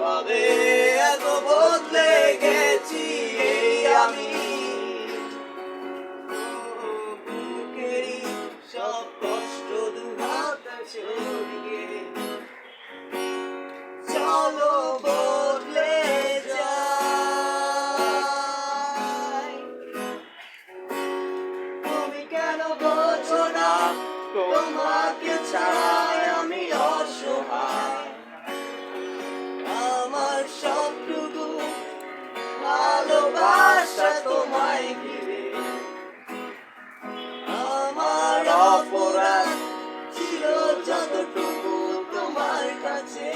ভাবে এত বদলে গেছি এই আমি। বুকেরই সব কষ্ট দুহাত ছড়িয়ে চলো বদলে যাই। তুমি কেন বোঝো না তোমাকে ছাড়াই আমি অসহায়। আমার সবটুকু ভালোবাসা তোমায় ঘিরে, আমার অপরাধ ছিল যতটুকু তোমার কাছে,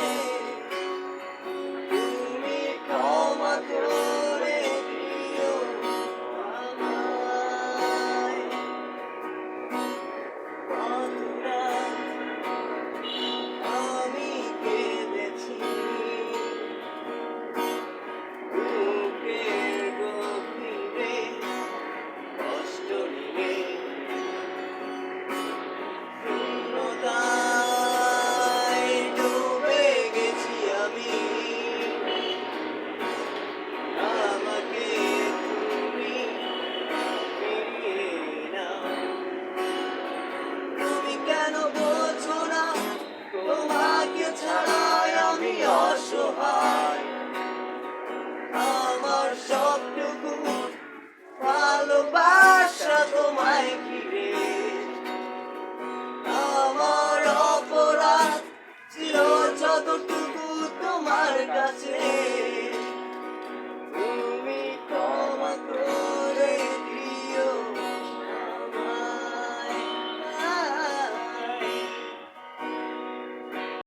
তুমি ক্ষমা করে দিও আমায়। কত রাত আমি কেঁদেছি বুকের গভীরে কষ্ট নিয়ে, শূন্যতায় ডুবে গেছি আমি। আমাকে তুমি ফিরিয়ে নাও। তুমি কেন বোঝো না তোমাকে ছাড়াই আমি অসহায়। আমার সবটুকু ভালোবাসা তোমায় ঘিরে, আমার অপরাধ ছিল যতটুকু তোমার কাছে,